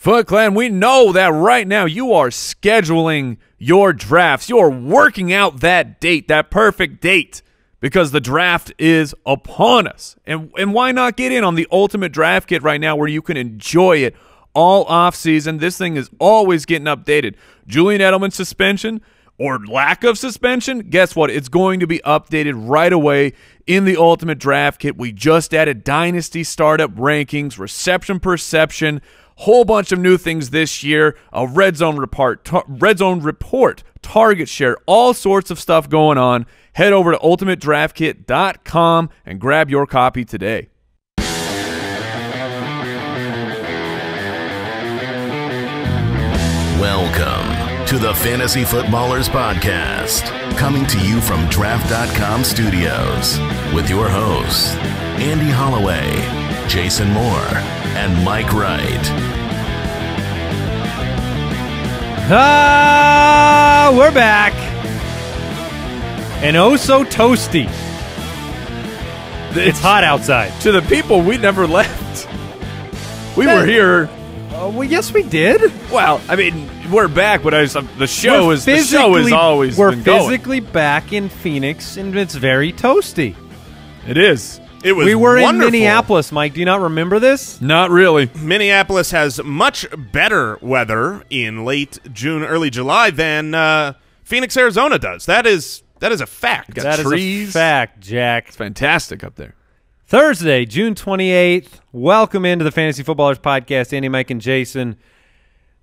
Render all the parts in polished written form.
Foot Clan, we know that right now you are scheduling your drafts. You're working out that date, that perfect date, because the draft is upon us. And why not get in on the ultimate draft kit right now where you can enjoy it all off season? This thing is always getting updated. Julian Edelman suspension or lack of suspension, guess what? It's going to be updated right away in the ultimate draft kit. We just added dynasty startup rankings, reception perception, whole bunch of new things this year, a red zone report, target share, all sorts of stuff going on. Head over to ultimatedraftkit.com and grab your copy today. Welcome to the Fantasy Footballers Podcast, coming to you from Draft.com Studios with your hosts, Andy Holloway, Jason Moore, and Mike Wright. We're back. And oh so toasty. It's hot outside. To the people, we never left. We were here. Well, yes, we did. Well, I mean, we're back, but the show is always we're been going. physically back in Phoenix, and it's very toasty. It is. It was We were wonderful. in Minneapolis, Mike. Do you not remember this? Not really. Minneapolis has much better weather in late June, early July than Phoenix, Arizona does. That is a fact. Got That is trees. a fact, Jack. It's fantastic up there. Thursday, June 28th. Welcome into the Fantasy Footballers Podcast. Andy, Mike, and Jason.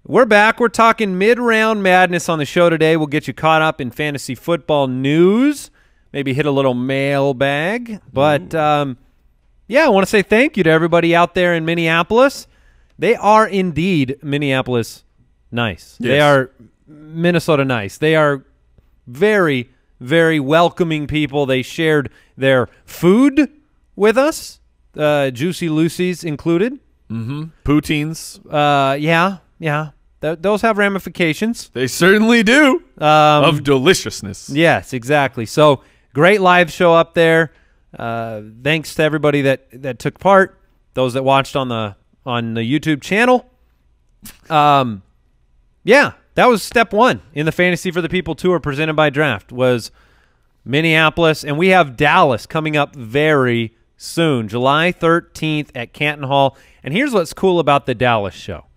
We're back. We're talking mid-round madness on the show today. We'll get you caught up in fantasy football news. Maybe hit a little mailbag. But, yeah, I want to say thank you to everybody out there in Minneapolis. They are indeed Minneapolis nice. Yes. They are Minnesota nice. They are very, very welcoming people. They shared their food with us, Juicy Lucy's included. Mm-hmm. Poutines. Yeah. Those have ramifications. They certainly do. Of deliciousness. Yes, exactly. So great live show up there. Thanks to everybody that took part. Those that watched on the YouTube channel. Yeah, that was step one in the Fantasy for the People tour presented by Draft was Minneapolis, and we have Dallas coming up very soon, July 13th at Canton Hall. And here's what's cool about the Dallas show.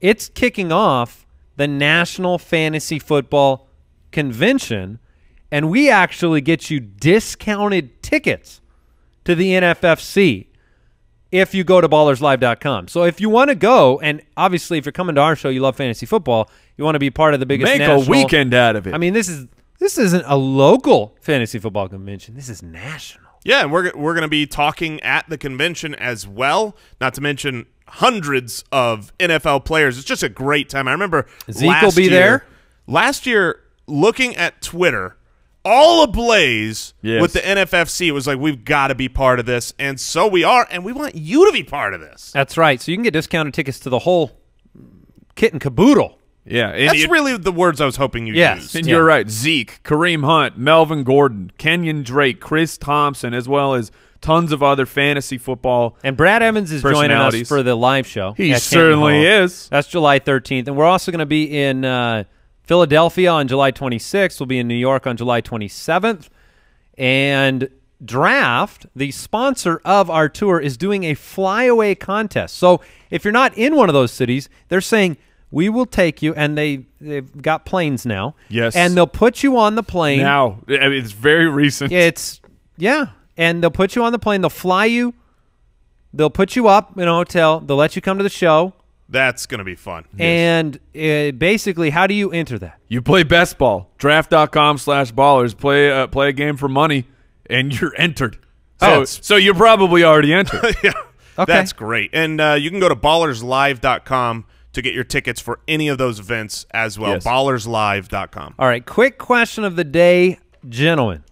It's kicking off the National Fantasy Football Convention, and we actually get you discounted tickets to the NFFC if you go to ballerslive.com. So if you want to go, and obviously if you're coming to our show, you love fantasy football, you want to be part of the biggest national. Make a weekend out of it. I mean, this isn't a local fantasy football convention. This is national. Yeah, and we're going to be talking at the convention as well, not to mention hundreds of NFL players. It's just a great time. I remember Zeke will be there. Last year, looking at Twitter, all ablaze with the NFFC. It was like, we've got to be part of this, and so we are, and we want you to be part of this. That's right. So you can get discounted tickets to the whole kit and caboodle. Yeah. And That's really the words I was hoping you used. And you're right. Zeke, Kareem Hunt, Melvin Gordon, Kenyon Drake, Chris Thompson, as well as tons of other fantasy football. And Brad Evans is joining us for the live show. He certainly is. That's July 13th. And we're also going to be in Philadelphia on July 26th. We'll be in New York on July 27th. And Draft, the sponsor of our tour, is doing a flyaway contest. So if you're not in one of those cities, they're saying, we will take you, and they've got planes now. Yes. And they'll put you on the plane. Now, I mean, it's very recent. And they'll put you on the plane. They'll fly you. They'll put you up in a hotel. They'll let you come to the show. That's going to be fun. And basically, how do you enter that? You play best ball. Draft.com/ballers. Play a game for money, and you're entered. So you're probably already entered. Yeah, Okay. That's great. And you can go to ballerslive.com to get your tickets for any of those events as well. Yes. Ballerslive.com. All right, quick question of the day, gentlemen.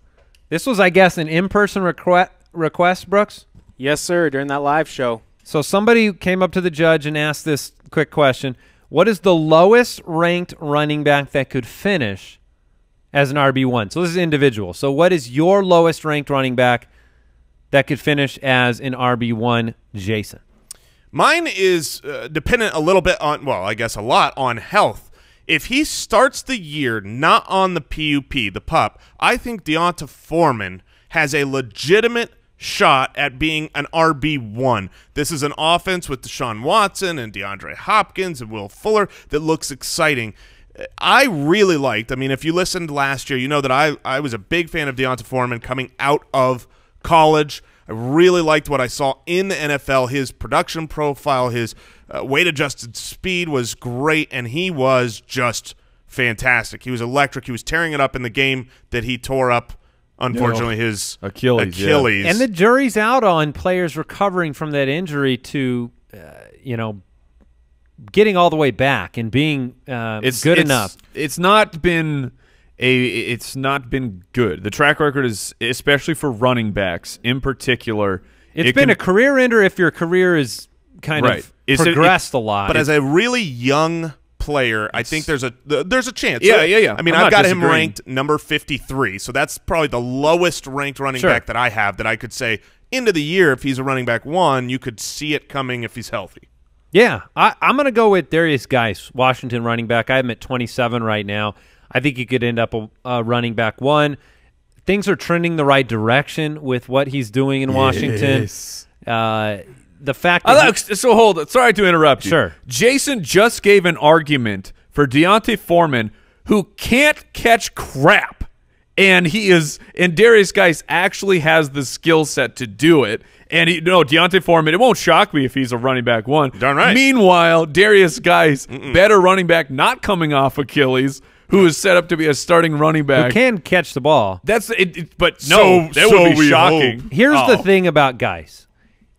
This was, I guess, an in-person request, Brooks? Yes, sir, during that live show. So somebody came up to the judge and asked this quick question. What is the lowest ranked running back that could finish as an RB1? So this is individual. So what is your lowest ranked running back that could finish as an RB1, Jason? Mine is dependent a little bit on, well, I guess a lot on health. If he starts the year not on the PUP, the PUP, I think D'Onta Foreman has a legitimate shot at being an RB1. This is an offense with Deshaun Watson and DeAndre Hopkins and Will Fuller that looks exciting. I really liked, I mean, if you listened last year, you know that I was a big fan of D'Onta Foreman coming out of college. I really liked what I saw in the NFL. His production profile, his weight-adjusted speed was great, and he was just fantastic. He was electric. He was tearing it up in the game that he tore up, unfortunately, his Achilles. Yeah. And the jury's out on players recovering from that injury to, getting all the way back and being good enough. It's not been good. The track record is, especially for running backs in particular, it's been a career ender if your career is kind of progressed a lot. But as a really young player, I think there's a chance. Yeah. I mean, I've got him ranked number 53, so that's probably the lowest ranked running back that I have that I could say into the year, if he's a running back 1, you could see it coming if he's healthy. Yeah, I'm going to go with Darius Geis, Washington running back. I have him at 27 right now. I think he could end up a running back 1. Things are trending the right direction with what he's doing in Washington. Yes. The fact that so hold it. Sorry to interrupt you. Sure. Jason just gave an argument for D'Onta Foreman, who can't catch crap, and Darius Geis actually has the skill set to do it. And D'Onta Foreman, it won't shock me if he's a running back 1. Darn right. Meanwhile, Darius Geis, better running back, not coming off Achilles, who is set up to be a starting running back. Who can catch the ball. That's it. But no, that would be shocking. Hope. Here's the thing about Geis,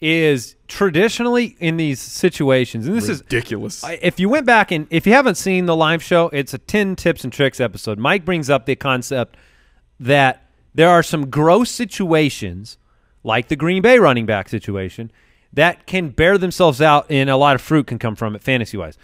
is traditionally in these situations, and this ridiculous. If you went back and if you haven't seen the live show, it's a 10 tips and tricks episode. Mike brings up the concept that there are some gross situations, like the Green Bay running back situation, that can bear themselves out and a lot of fruit can come from it fantasy-wise.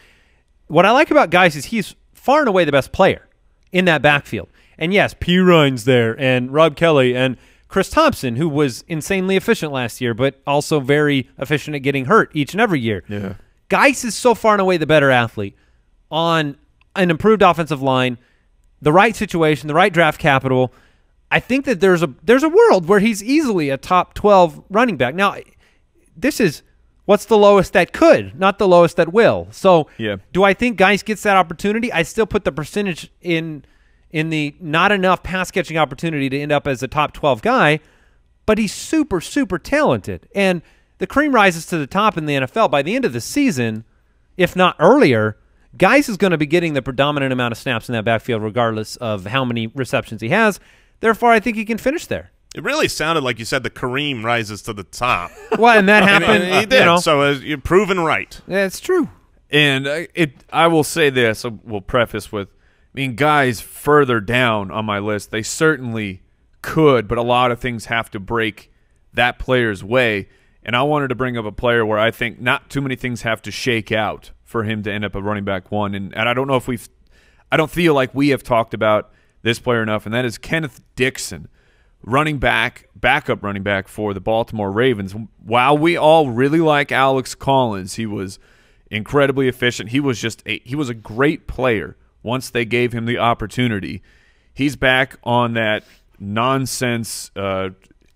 What I like about Geis is he's far and away the best player in that backfield. And yes, P. Ryan's there and Rob Kelly and Chris Thompson, who was insanely efficient last year, but also very efficient at getting hurt each and every year. Yeah. Geis is so far and away the better athlete on an improved offensive line, the right situation, the right draft capital. I think that there's a world where he's easily a top 12 running back. Now, this is what's the lowest that could, not the lowest that will. So do I think Geis gets that opportunity? I still put the percentage in the not enough pass-catching opportunity to end up as a top 12 guy, but he's super, super talented. And the cream rises to the top in the NFL. By the end of the season, if not earlier, Geis is going to be getting the predominant amount of snaps in that backfield regardless of how many receptions he has. Therefore, I think he can finish there. It really sounded like you said the Kareem rises to the top. Well, and that happened. He did, so you're proven right. Yeah, it's true. And I will say this, we'll preface with, guys further down on my list, they certainly could, but a lot of things have to break that player's way. And I wanted to bring up a player where I think not too many things have to shake out for him to end up a running back 1. And I don't know if I don't feel like we have talked about this player enough, and that is Kenneth Dixon, backup running back for the Baltimore Ravens. While we all really like Alex Collins, he was incredibly efficient. He was a great player once they gave him the opportunity. He's back on that nonsense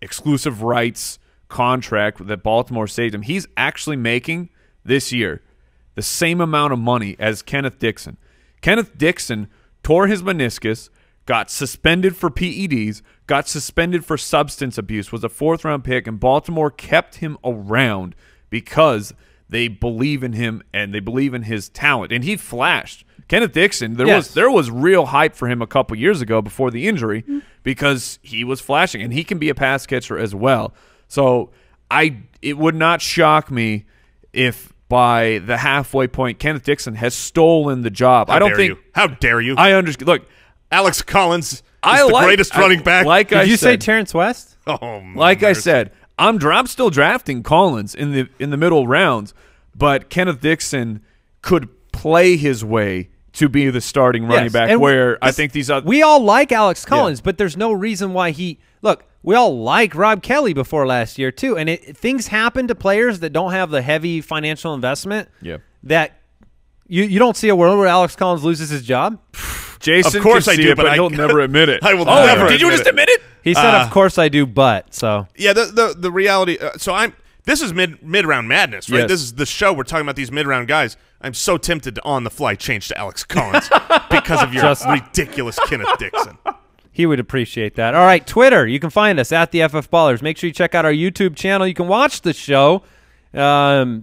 exclusive rights contract that Baltimore saved him. He's actually making this year the same amount of money as Kenneth Dixon. Kenneth Dixon tore his meniscus, got suspended for PEDs, got suspended for substance abuse, was a 4th-round pick, and Baltimore kept him around because they believe in him and they believe in his talent. And he flashed. Kenneth Dixon, there was real hype for him a couple years ago before the injury because he was flashing, and he can be a pass catcher as well. So it would not shock me if by the halfway point Kenneth Dixon has stolen the job. How dare you? I understand. Look, Alex Collins is the greatest running back. Did you say Terrence West? Oh, I said, I'm still drafting Collins in the middle rounds, but Kenneth Dixon could play his way to be the starting running back. Where I think these other we all like Alex Collins, but there's no reason why we all like Rob Kelly before last year too, and things happen to players that don't have the heavy financial investment. Yeah. That you don't see a world where Alex Collins loses his job. Jason, of course can I see do, it, but he'll never admit it. I will never. Did you just admit it? He said, "Of course I do," but so Yeah, the reality. This is mid-round madness, right? Yes. This is the show. We're talking about these mid-round guys. I'm so tempted to on the fly change to Alex Collins because of your ridiculous Kenneth Dixon. he would appreciate that. All right, Twitter. You can find us at the FF Ballers. Make sure you check out our YouTube channel. You can watch the show. It's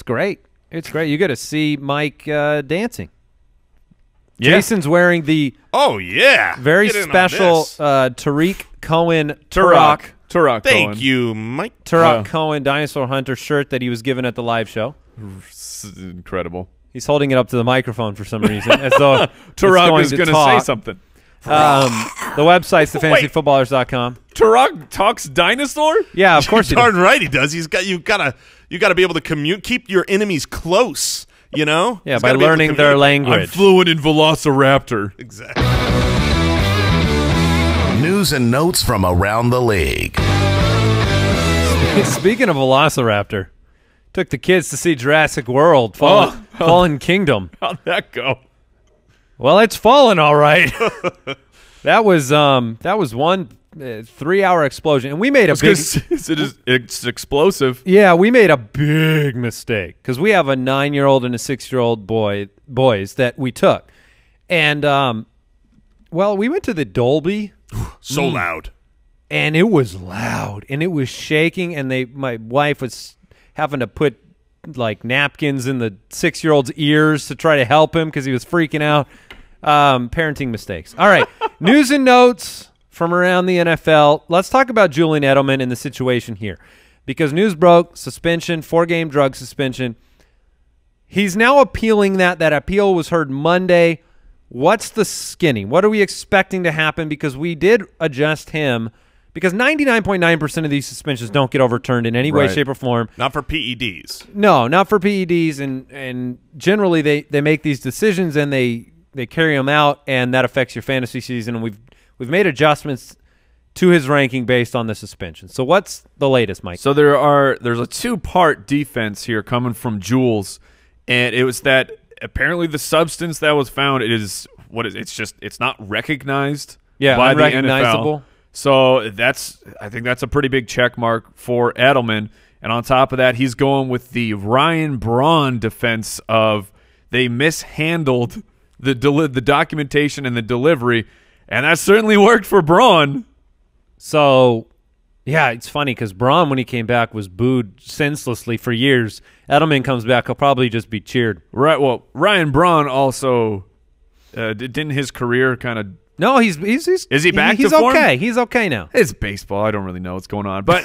great. It's great. You get to see Mike dancing. Yeah. Jason's wearing the very Get in on special this. Turok Cohen Turok Cohen. Thank you, Mike. Turok Cohen Dinosaur Hunter shirt that he was given at the live show. Incredible. He's holding it up to the microphone for some reason, as though Turok is going to say something. The website's thefantasyfootballers.com. Turok talks dinosaur? Yeah, of course he Darn does. right he does. You gotta be able to keep your enemies close. You know. Yeah, He's by gotta be able to learning their communicate. I'm language. fluent in Velociraptor. Exactly. News and notes from around the league. Speaking of Velociraptor, took the kids to see Jurassic World, Fallen Kingdom. How'd that go? Well, it's fallen all right. That was one 3-hour explosion, and we made a big. It's explosive. Yeah, we made a big mistake because we have a 9-year-old and a 6-year-old boys that we took, and well, we went to the Dolby. So loud. And it was loud, and it was shaking, and my wife was having to put like napkins in the 6-year-old's ears to try to help him because he was freaking out. Parenting mistakes. All right, news and notes from around the NFL. Let's talk about Julian Edelman and the situation here, because news broke, suspension, 4-game drug suspension. He's now appealing that. That appeal was heard Monday. What's the skinny? What are we expecting to happen? Because we did adjust him, because 99.9% of these suspensions don't get overturned in any way, shape, or form. Not for PEDs. No, not for PEDs, and generally they make these decisions and they carry them out, and that affects your fantasy season. And we've made adjustments to his ranking based on the suspension. So what's the latest, Mike? So there's a 2-part defense here coming from Jules, and it was that apparently the substance that was found it's not recognized by the NFL. unrecognizable. So I think that's a pretty big check mark for Edelman. And on top of that, he's going with the Ryan Braun defense of they mishandled the documentation and the delivery, and that certainly worked for Braun. So, yeah, it's funny because Braun, when he came back, was booed senselessly for years. Edelman comes back, he'll probably just be cheered. Right. Well, Ryan Braun also didn't his career kind of. No, he's Is he back He's to form? okay. He's okay now. It's baseball. I don't really know what's going on, but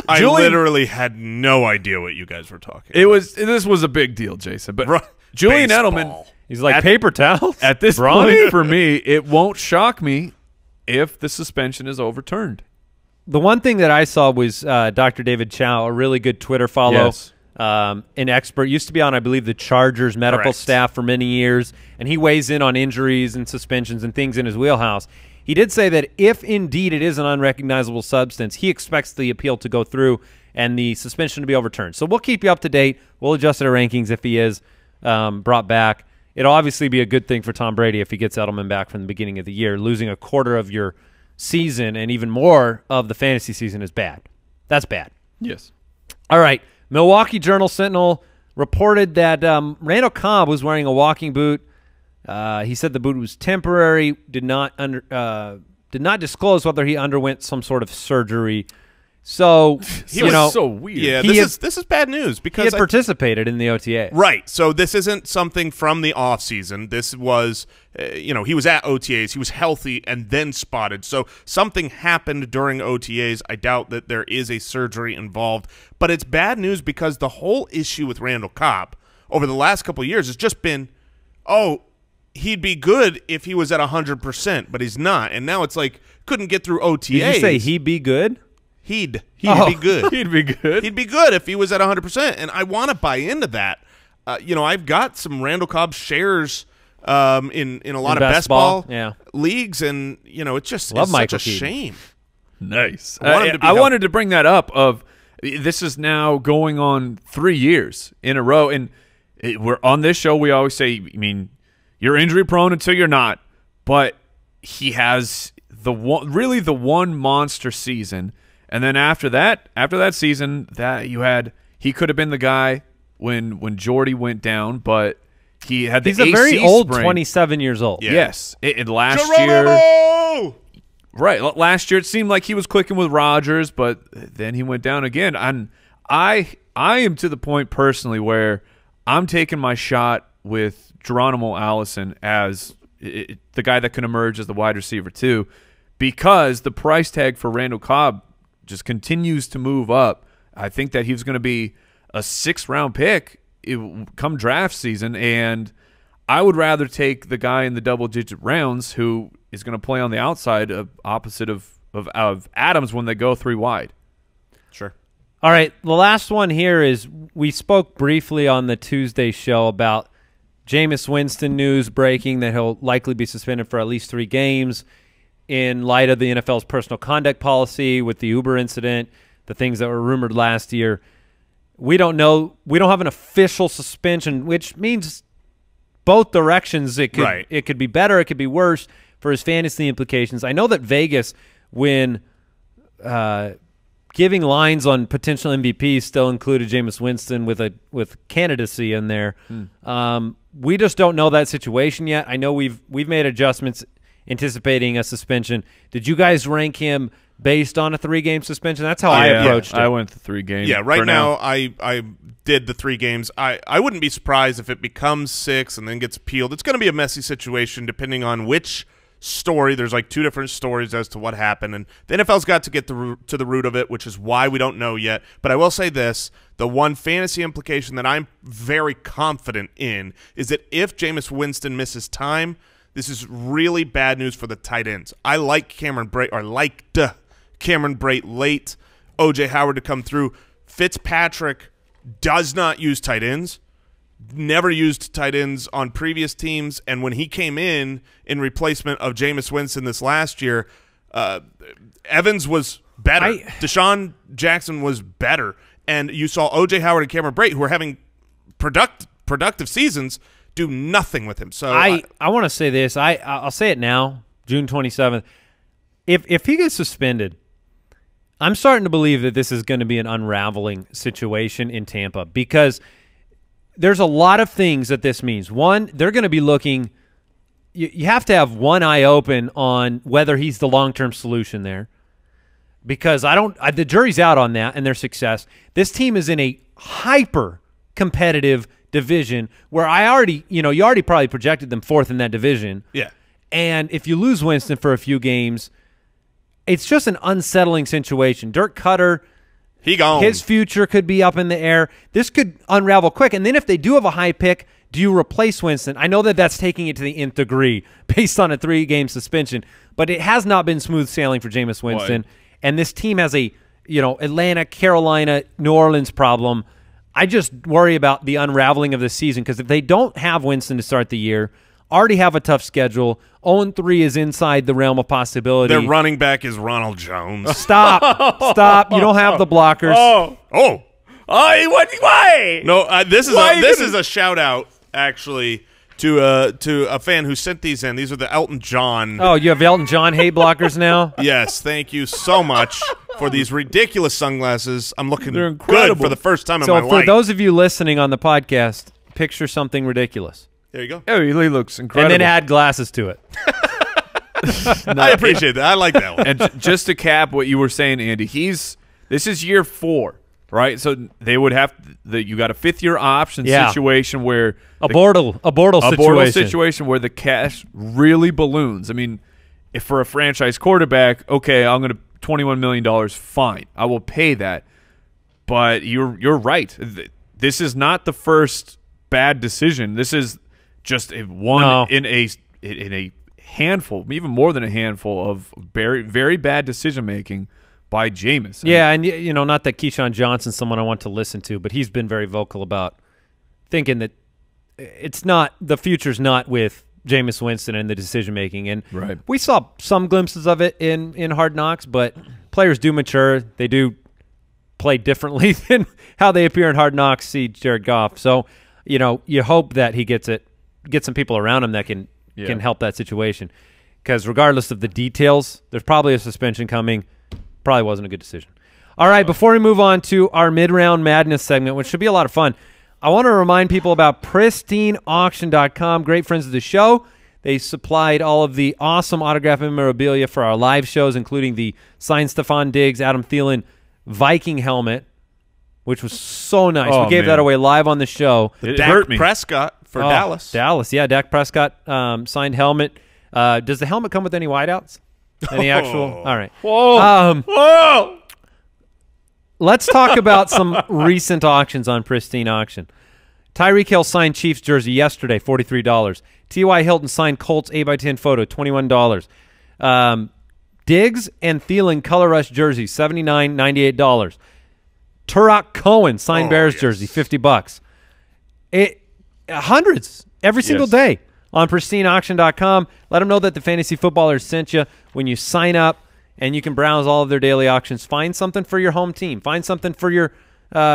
I Julian- literally had no idea what you guys were talking this was a big deal, Jason. But Julian Baseball. Edelman, He's like paper towels. at this Braun? point for me, it won't shock me if the suspension is overturned. The one thing that I saw was Dr. David Chow, a really good Twitter follow. Yes. An expert, used to be on, I believe, the Chargers medical Correct. staff for many years, and he weighs in on injuries and suspensions and things in his wheelhouse. He did say that if indeed it is an unrecognizable substance, he expects the appeal to go through and the suspension to be overturned. So we'll keep you up to date. We'll adjust our rankings if he is brought back. It'll obviously be a good thing for Tom Brady if he gets Edelman back from the beginning of the year. Losing a quarter of your season and even more of the fantasy season is bad. That's bad. Yes. All right. Milwaukee Journal-Sentinel reported that Randall Cobb was wearing a walking boot. He said the boot was temporary, did not disclose whether he underwent some sort of surgery. So, He was so weird. Yeah, He this is bad news he because had participated in the OTA. right. So this isn't something from the offseason. This was, he was at OTAs. He was healthy and then spotted. So something happened during OTAs. I doubt that there is a surgery involved. But it's bad news because the whole issue with Randall Cobb over the last couple of years has just been, he'd be good if he was at 100%, but he's not. And now it's like couldn't get through OTAs. Did you say he'd be good? He'd Oh. be good. He'd be good. He'd be good if he was at 100%, and I want to buy into that. I've got some Randall Cobb shares in a lot of best best ball ball, yeah. leagues, and it's just Love it's Michael such a Keaton. shame. Nice. I wanted to bring that up. This is now going on 3 years in a row, and we're on this show. We always say, I mean, you're injury prone until you're not, but he has the one monster season, and then after that season, he could have been the guy when Jordy went down, but he had the He's AC a very old sprain. 27 years old. Yeah. Yes, last Geronimo! year. Right. Last year it seemed like he was clicking with Rodgers, but then he went down again. And I am to the point personally where I'm taking my shot with Geronimo Allison as the guy that can emerge as the wide receiver too, because the price tag for Randall Cobb just continues to move up. I think that he's going to be a 6th-round pick come draft season, and I would rather take the guy in the double-digit rounds who is going to play on the outside opposite of Adams when they go 3 wide. Sure. All right, the last one here is we spoke briefly on the Tuesday show about Jameis Winston news breaking that he'll likely be suspended for at least 3 games in light of the NFL's personal conduct policy with the Uber incident, the things that were rumored last year. We don't know. We don't have an official suspension, which means both directions. It could be better. It could be worse for his fantasy implications. I know that Vegas, when giving lines on potential MVPs, still included Jameis Winston with candidacy in there. We just don't know that situation yet. I know we've made adjustments anticipating a suspension. Did you guys rank him based on a 3-game suspension? That's how I approached it. I went the 3 games. Yeah, right now I did the 3 games. I wouldn't be surprised if it becomes 6 and then gets appealed. It's going to be a messy situation depending on which story. There's like 2 different stories as to what happened, and the NFL's got to get to the root of it, which is why we don't know yet. But I will say this, the one fantasy implication that I'm very confident in is that if Jameis Winston misses time, this is really bad news for the tight ends. I like Cameron Brate, or liked Cameron Brate late, O.J. Howard to come through. Fitzpatrick does not use tight ends, never used tight ends on previous teams, and when he came in replacement of Jameis Winston this last year, Evans was better. Deshaun Jackson was better, and you saw O.J. Howard and Cameron Brate, who are having productive seasons, do nothing with him. So I want to say this. I'll say it now, June 27th. If he gets suspended, I'm starting to believe that this is going to be an unraveling situation in Tampa, because there's a lot of things that this means. One, they're going to be looking – you have to have one eye open on whether he's the long-term solution there, because the jury's out on that and their success. This team is in a hyper-competitive division where you already probably projected them 4th in that division. Yeah. And if you lose Winston for a few games – it's just an unsettling situation. Dirk Cutter, he gone. His future could be up in the air. This could unravel quick. And then if they do have a high pick, do you replace Winston? I know that that's taking it to the nth degree based on a 3-game suspension, but it has not been smooth sailing for Jameis Winston. Right. And this team has a Atlanta, Carolina, New Orleans problem. I just worry about the unraveling of the season, because if they don't have Winston to start the year, already have a tough schedule, 0-3 is inside the realm of possibility. Their running back is Ronald Jones. Stop. You don't have the blockers. Why? No, this is a shout out actually to a fan who sent these in. These are the Elton John. Oh, you have Elton John hate blockers now? Yes, thank you so much for these ridiculous sunglasses. I'm looking They're good incredible. for the first time in So my for life. those of you listening on the podcast, picture something ridiculous. There you go. Oh, he looks incredible. And then add glasses to it. I appreciate that. I like that one. And just to cap what you were saying, Andy, this is year 4, right? So they would have you got a 5th-year option situation where A Bortle situation where the cash really balloons. I mean, if for a franchise quarterback, okay, I'm going to $21 million, fine, I will pay that. But you're right. This is not the first bad decision. This is just in a handful, even more than a handful of very, very bad decision making by Jameis. Yeah, and not that Keyshawn Johnson's someone I want to listen to, but he's been very vocal about thinking that the future's not with Jameis Winston and the decision-making. And Right. we saw some glimpses of it in Hard Knocks, but players do mature. They do play differently than how they appear in Hard Knocks, see Jared Goff. So, you hope that he gets some people around him that can help that situation. Because regardless of the details, there's probably a suspension coming. Probably wasn't a good decision. All right, before we move on to our mid-round madness segment, which should be a lot of fun, I want to remind people about pristineauction.com. Great friends of the show. They supplied all of the awesome autograph memorabilia for our live shows, including the signed Stephon Diggs, Adam Thielen Viking helmet, which was so nice. Oh, we gave that away live on the show. It Dak hurt me. Prescott for Dallas. Dallas, yeah. Dak Prescott signed helmet. Does the helmet come with any wideouts? Any actual? All right. Whoa. Whoa. Let's talk about some recent auctions on Pristine Auction. Tyreek Hill signed Chiefs jersey yesterday, $43. T.Y. Hilton signed Colts 8x10 photo, $21. Diggs and Thielen color rush jersey, $79, $98. Turok Cohen signed Bears jersey, $50. Hundreds every single day on pristineauction.com. Let them know that the Fantasy Footballers sent you when you sign up, and you can browse all of their daily auctions. Find something for your home team. Find something for your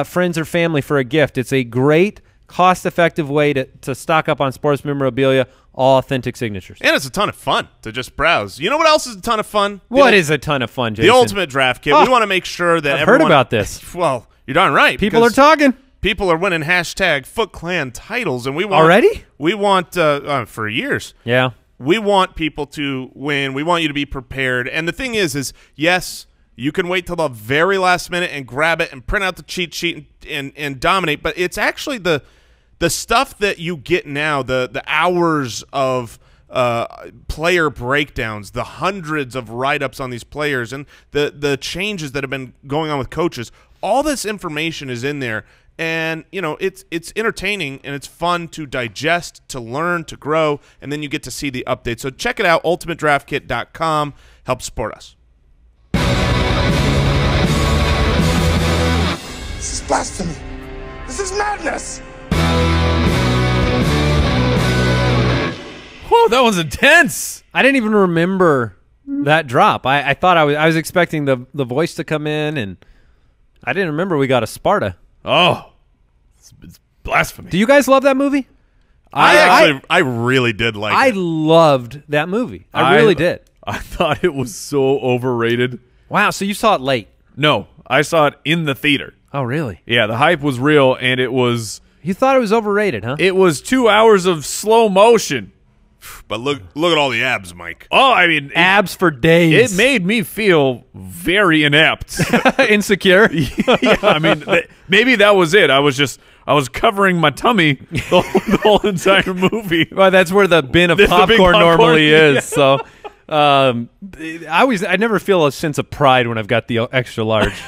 friends or family for a gift. It's a great, cost-effective way to stock up on sports memorabilia, all authentic signatures. And it's a ton of fun to just browse. You know what else is a ton of fun? What is a ton of fun, Jason? The Ultimate Draft Kit. We want to make sure that I've everyone— heard about this. Well, you're darn right. People are talking. People are winning #FootClan titles, and we want— Already? We want, for years. Yeah. We want people to win. We want you to be prepared. And the thing is yes, you can wait till the very last minute and grab it and print out the cheat sheet and dominate. But it's actually the stuff that you get now, the hours of player breakdowns, the hundreds of write-ups on these players, and the changes that have been going on with coaches. All this information is in there. And, it's entertaining and it's fun to digest, to learn, to grow, and then you get to see the updates. So check it out, ultimatedraftkit.com. Help support us. This is blasphemy. This is madness. Whoa, that was intense. I didn't even remember that drop. I thought I was expecting the voice to come in, and I didn't remember we got a Sparta. Oh, it's blasphemy. Do you guys love that movie? I really did like I it. loved that movie. I really did. I thought it was so overrated. Wow, so you saw it late. No, I saw it in the theater. Oh, really? Yeah, the hype was real, and it was You thought it was overrated, huh? It was 2 hours of slow motion. But look at all the abs, Mike. Oh, I mean, Abs for days. it made me feel very inept. Insecure. Yeah, I mean, maybe that was it. I was covering my tummy the whole entire movie. Well, that's where the bin of That's the big popcorn popcorn, normally yeah. is. So, I never feel a sense of pride when I've got the extra large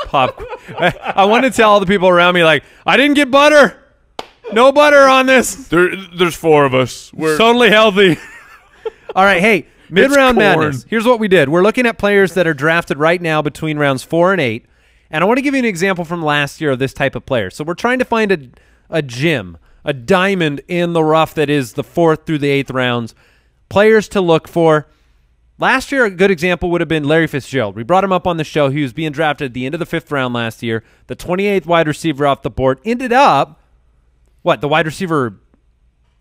popcorn. I want to tell all the people around me, like, I didn't get butter. No butter on this. There's 4 of us. We're Totally healthy. All right, hey, mid-round corn. madness. Here's what we did. We're looking at players that are drafted right now between rounds 4 and 8, and I want to give you an example from last year of this type of player. So we're trying to find a gem, a diamond in the rough that is the 4th through the 8th rounds, players to look for. Last year, a good example would have been Larry Fitzgerald. We brought him up on the show. He was being drafted at the end of the 5th round last year, the 28th wide receiver off the board. Ended up, the wide receiver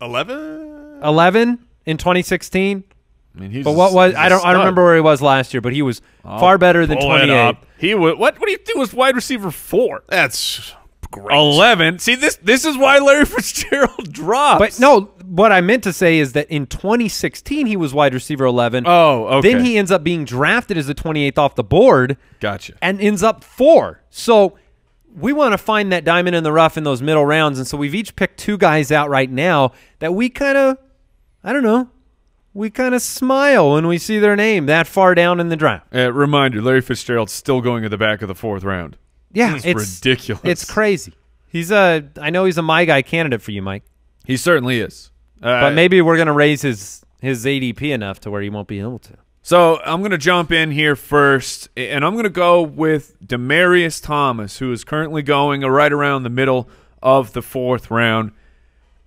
11 in 2016? I mean, But what was I don't remember where he was last year, but he was far better than 28. He would. What do you do as wide receiver 4? That's great. 11. See, this is why Larry Fitzgerald drops. But no, what I meant to say is that in 2016 he was wide receiver 11. Oh, okay. Then he ends up being drafted as the 28th off the board. Gotcha. And ends up 4. So we want to find that diamond in the rough in those middle rounds, and so we've each picked 2 guys out right now that we kind of, I don't know, we kind of smile when we see their name that far down in the draft. Reminder, Larry Fitzgerald's still going at the back of the 4th round. Yeah, It's it's ridiculous. It's crazy. I know he's a my guy candidate for you, Mike. He certainly is. But maybe we're going to raise his ADP enough to where he won't be able to. So I'm going to jump in here first, and I'm going to go with Demaryius Thomas, who is currently going right around the middle of the 4th round.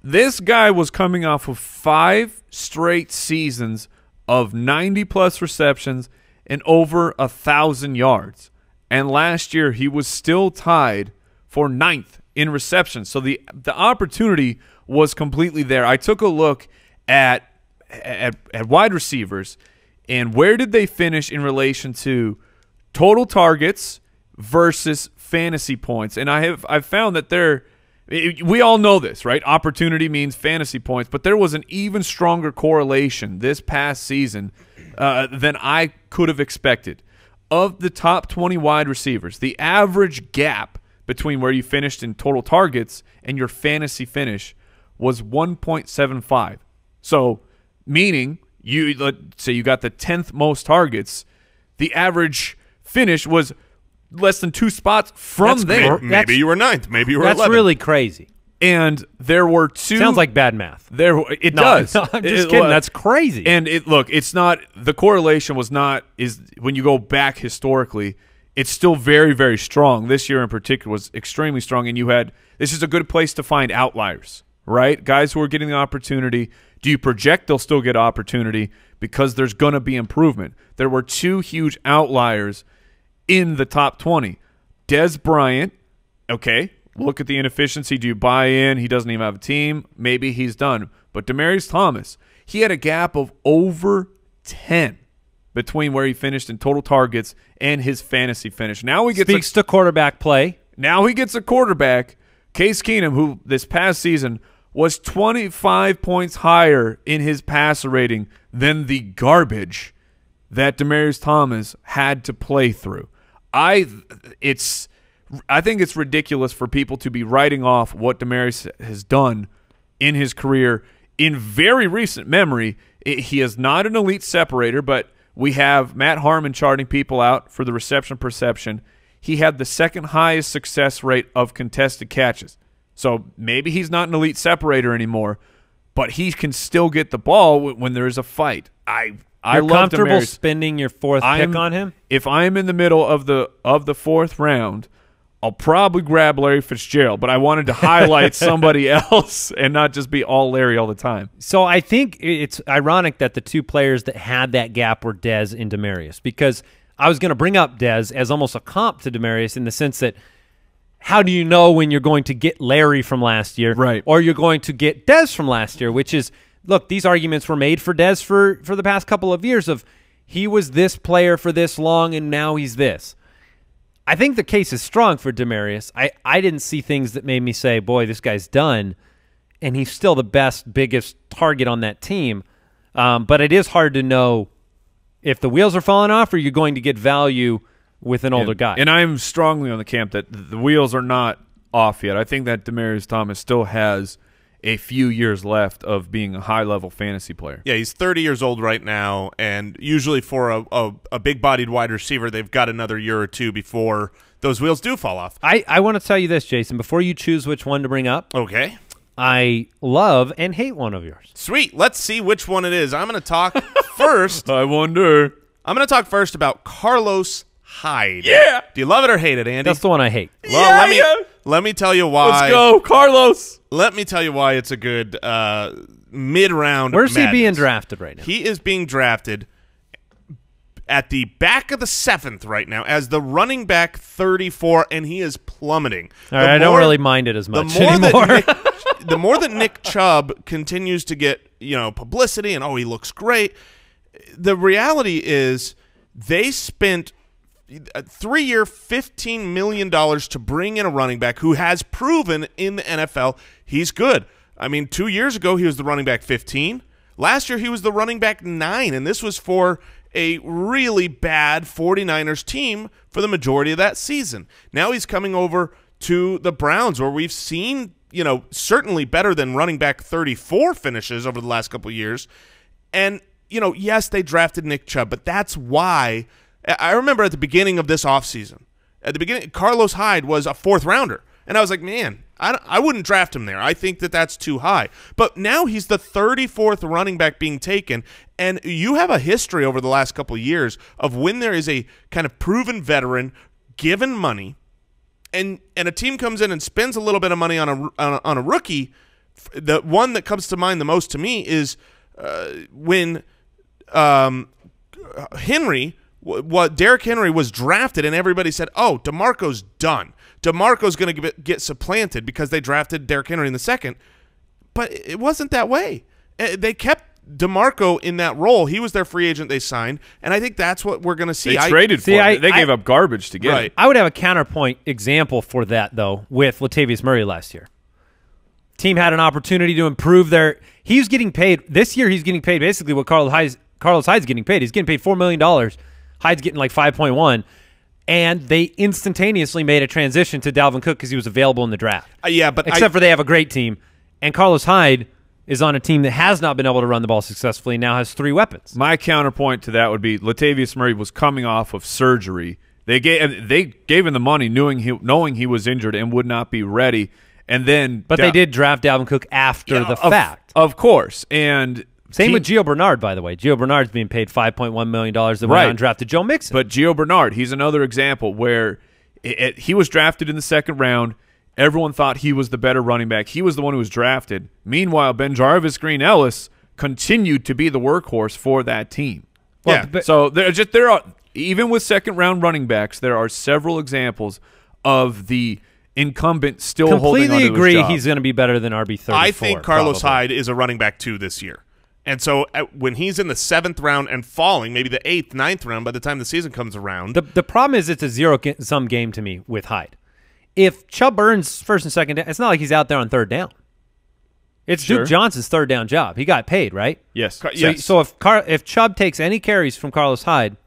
This guy was coming off of 5 straight seasons of 90-plus receptions and over 1,000 yards. And last year, he was still tied for 9th in receptions. So the opportunity was completely there. I took a look at wide receivers, and where did they finish in relation to total targets versus fantasy points? And I've found that we all know this, right? Opportunity means fantasy points, but there was an even stronger correlation this past season than I could have expected. Of the top 20 wide receivers, the average gap between where you finished in total targets and your fantasy finish was 1.75. So, meaning, let's say you got the 10th most targets, the average finish was less than 2 spots from there. Maybe you were 9th. Maybe you were 11th. That's really crazy. And there were 2. Sounds like bad math. It does. No, I'm just kidding. That's crazy. And it's not, the correlation is when you go back historically, it's still very, very strong. This year in particular was extremely strong. And this is a good place to find outliers, right? Guys who are getting the opportunity. Do you project they'll still get opportunity because there's going to be improvement? There were 2 huge outliers in the top 20. Dez Bryant, okay, look at the inefficiency. Do you buy in? He doesn't even have a team. Maybe he's done. But Demaryius Thomas, he had a gap of over 10 between where he finished in total targets and his fantasy finish. Now he speaks to quarterback play. Now he gets a quarterback, Case Keenum, who this past season was 25 points higher in his passer rating than the garbage that Demaryius Thomas had to play through. I think it's ridiculous for people to be writing off what Demaryius has done in his career. In very recent memory, he is not an elite separator, but we have Matt Harmon charting people out for the reception perception. He had the 2nd highest success rate of contested catches. So maybe he's not an elite separator anymore, but he can still get the ball when there is a fight. You're comfortable spending your 4th pick on him? If I'm in the middle of the 4th round, I'll probably grab Larry Fitzgerald, but I wanted to highlight somebody else and not just be all Larry all the time. So I think it's ironic that the 2 players that had that gap were Dez and Demaryius, because I was going to bring up Dez as almost a comp to Demaryius in the sense that how do you know when you're going to get Larry from last year, right, or you're going to get Dez from last year, which is, look, these arguments were made for Dez for the past couple of years of he was this player for this long and now he's this. I think the case is strong for Demaryius. I didn't see things that made me say, boy, this guy's done, and he's still the best, biggest target on that team. But it is hard to know if the wheels are falling off or you're going to get value with an older guy. And I'm strongly on the camp that the wheels are not off yet. I think that Demaryius Thomas still has a few years left of being a high-level fantasy player. Yeah, he's 30 years old right now, and usually for a big-bodied wide receiver, they've got another year or 2 before those wheels do fall off. I want to tell you this, Jason, before you choose which one to bring up. Okay. I love and hate one of yours. Sweet. Let's see which one it is. I'm going to talk first. I wonder. I'm going to talk first about Carlos Hyde. Yeah. Do you love it or hate it, Andy? That's the one I hate. Well, let me tell you why. Let's go, Carlos. Let me tell you why it's a good mid-round. Where's madness. he being drafted right now? He is being drafted at the back of the 7th right now as the running back 34, and he is plummeting. All right, I don't really mind it as much anymore. The more that Nick Chubb continues to get publicity and, he looks great, the reality is they spent a 3-year, $15 million to bring in a running back who has proven in the NFL he's good. I mean, 2 years ago, he was the running back 15. Last year, he was the running back 9, and this was for a really bad 49ers team for the majority of that season. Now he's coming over to the Browns, where we've seen, certainly better than running back 34 finishes over the last couple of years. And, yes, they drafted Nick Chubb, but that's why – I remember at the beginning of this offseason, Carlos Hyde was a 4th rounder. And I was like, man, I wouldn't draft him there. I think that that's too high. But now he's the 34th running back being taken. And you have a history over the last couple of years of when there is a kind of proven veteran given money and a team comes in and spends a little bit of money on a rookie, The one that comes to mind the most to me is when Derrick Henry was drafted, and everybody said, "Oh, DeMarco's done. DeMarco's going to get supplanted because they drafted Derrick Henry in the second." But it wasn't that way. They kept DeMarco in that role. He was their free agent they signed, and I think that's what we're going to see. They traded for him. They gave up garbage to get him. I would have a counterpoint example for that, though, with Latavius Murray last year. Team had an opportunity to improve their – he was getting paid – this year he's getting paid basically what Carlos Hyde's getting paid. He's getting paid $4 million. Hyde's getting like 5.1, and they instantaneously made a transition to Dalvin Cook because he was available in the draft. Except for they have a great team, and Carlos Hyde is on a team that has not been able to run the ball successfully and now has 3 weapons. My counterpoint to that would be Latavius Murray was coming off of surgery. They gave him the money knowing he was injured and would not be ready. And then, but they did draft Dalvin Cook after the fact, of course. And same with Gio Bernard, by the way. Gio Bernard's being paid $5.1 million. That went on drafted Joe Mixon. But Gio Bernard, he's another example where he was drafted in the second round. Everyone thought he was the better running back. He was the one who was drafted. Meanwhile, Ben-Jarvis Green-Ellis continued to be the workhorse for that team. Well, so there are even with second round running backs, there are several examples of the incumbent still holding on to his job. Completely agree he's going to be better than RB34. I think Carlos Hyde is a running back 2 this year. And so when he's in the 7th round and falling, maybe the 8th, 9th round, by the time the season comes around. The problem is it's a zero-sum game to me with Hyde. If Chubb earns first and second down, it's not like he's out there on third down. It's Duke Johnson's third down job. He got paid, right? Yes. So if Chubb takes any carries from Carlos Hyde,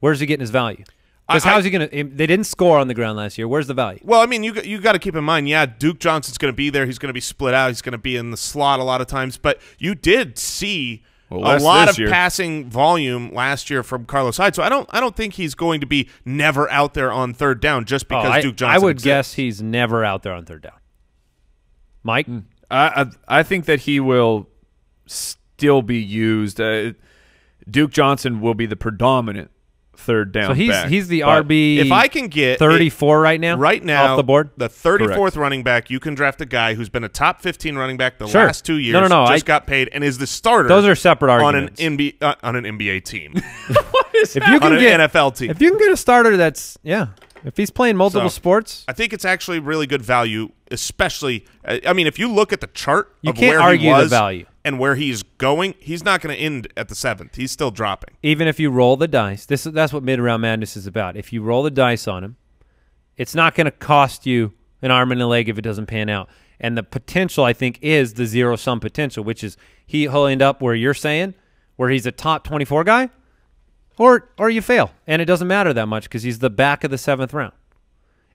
where's he getting his value? Because how's he going to – they didn't score on the ground last year. Where's the value? Well, I mean, you got to keep in mind, Duke Johnson's going to be there. He's going to be split out. He's going to be in the slot a lot of times. But you did see a lot of passing volume last year from Carlos Hyde. So I don't think he's going to be never out there on third down just because Duke Johnson I would exists. guess he's never out there on third down. Mike? I think that he will still be used. Duke Johnson will be the predominant third down back. He's the RB if I can get 34 right now off the board. The 34th running back, you can draft a guy who's been a top 15 running back the last 2 years, just got paid, and is the starter. Those are separate arguments. On an NBA team. On an NFL team. If you can get a starter that's, if he's playing multiple sports. I think it's actually really good value, especially, I mean, if you look at the chart you of can't where argue he was the value. And where he's going, he's not going to end at the 7th. He's still dropping. Even if you roll the dice, that's what mid-round madness is about. If you roll the dice on him, it's not going to cost you an arm and a leg if it doesn't pan out. And the potential, I think, is the zero-sum potential, which is he'll end up where you're saying, where he's a top 24 guy, or you fail. And it doesn't matter that much because he's the back of the 7th round.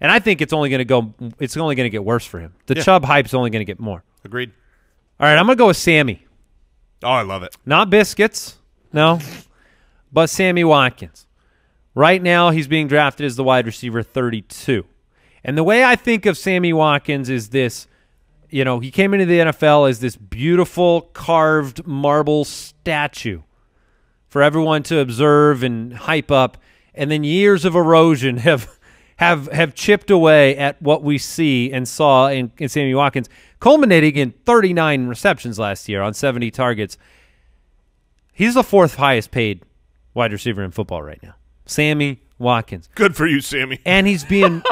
And I think it's only going to get worse for him. The Chubb hype's only going to get more. Agreed. All right, I'm going to go with Sammy. Oh, I love it. Not Biscuits, no, but Sammy Watkins. Right now, he's being drafted as the wide receiver 32. And the way I think of Sammy Watkins is this, he came into the NFL as this beautiful carved marble statue for everyone to observe and hype up, and then years of erosion have chipped away at what we see and saw in Sammy Watkins, culminating in 39 receptions last year on 70 targets. He's the 4th highest paid wide receiver in football right now. Sammy Watkins. Good for you, Sammy. And he's being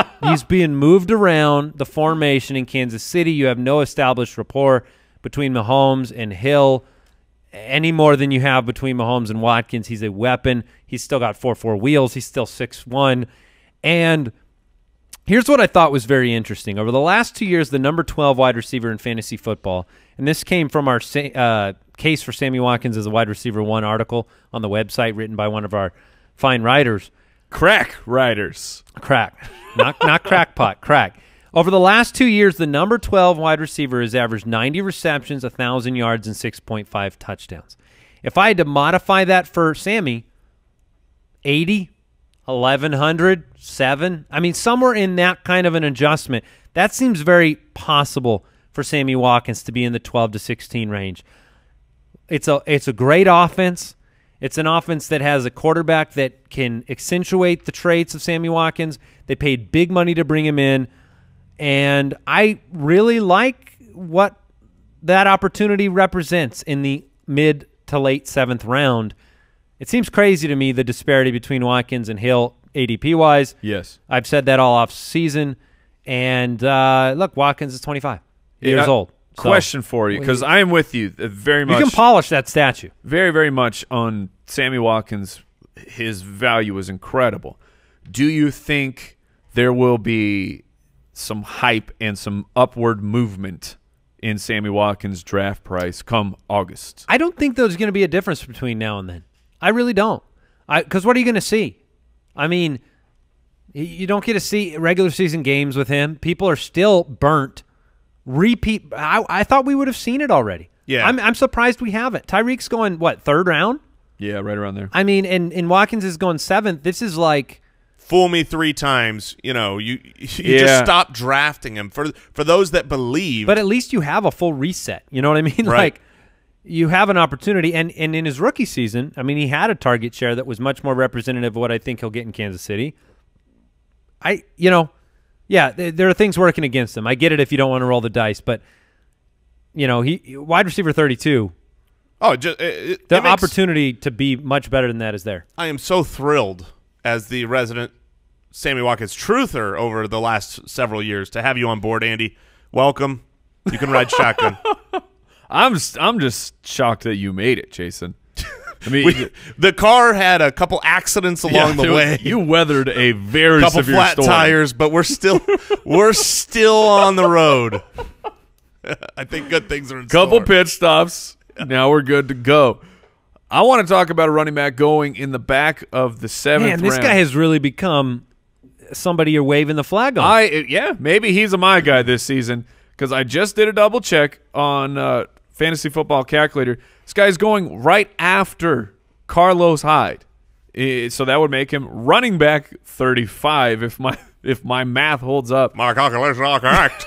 moved around the formation in Kansas City. You have no established rapport between Mahomes and Hill any more than you have between Mahomes and Watkins. He's a weapon. He's still got 4.4 wheels. He's still 6'1". And here's what I thought was very interesting. Over the last 2 years, the number 12 wide receiver in fantasy football, and this came from our Case for Sammy Watkins as a wide receiver 1 article on the website written by one of our fine writers. Crack writers. Crack. Not crackpot, crack. Over the last 2 years, the number 12 wide receiver has averaged 90 receptions, 1,000 yards, and 6.5 touchdowns. If I had to modify that for Sammy, 80, 1,100, 7. I mean, somewhere in that kind of an adjustment. That seems very possible for Sammy Watkins to be in the 12 to 16 range. It's a great offense. It's an offense that has a quarterback that can accentuate the traits of Sammy Watkins. They paid big money to bring him in, and I really like what that opportunity represents in the mid to late 7th round. It seems crazy to me, the disparity between Watkins and Hill ADP-wise. Yes. I've said that all off season. And look, Watkins is 25 years old. So, question for you, because I am with you very much. You can polish that statue. Very, very much on Sammy Watkins. His value is incredible. Do you think there will be some hype and some upward movement in Sammy Watkins' draft price come August? I don't think there's going to be a difference between now and then. I really don't. Because what are you going to see? I mean, you don't get to see regular season games with him. People are still burnt. Repeat. I thought we would have seen it already. Yeah. I'm surprised we haven't. Tyreek's going, what, 3rd round? Yeah, right around there. I mean, and Watkins is going 7th. This is like, fool me 3 times. You know, you just stop drafting him for those that believe. but at least you have a full reset. You know what I mean? Right. Like, you have an opportunity. And in his rookie season, I mean, he had a target share that was much more representative of what I think he'll get in Kansas City. Yeah, there are things working against him. I get it if you don't want to roll the dice, but he wide receiver 32. Oh, The opportunity to be much better than that is there. I am so thrilled as the resident Sammy Watkins truther over the last several years to have you on board, Andy. Welcome. You can ride shotgun. I'm just shocked that you made it, Jason. I mean, the car had a couple accidents along the way. You weathered a very couple severe flat storm. tires, but we're still on the road. I think good things are in Couple store. pit stops. Now we're good to go. I want to talk about a running back going in the back of the 7th Man, this round. guy has really become somebody you're waving the flag on. Yeah, maybe he's my guy this season because I just did a double check on Fantasy Football Calculator. This guy's going right after Carlos Hyde, so that would make him running back 35 if my math holds up. My calculations are correct.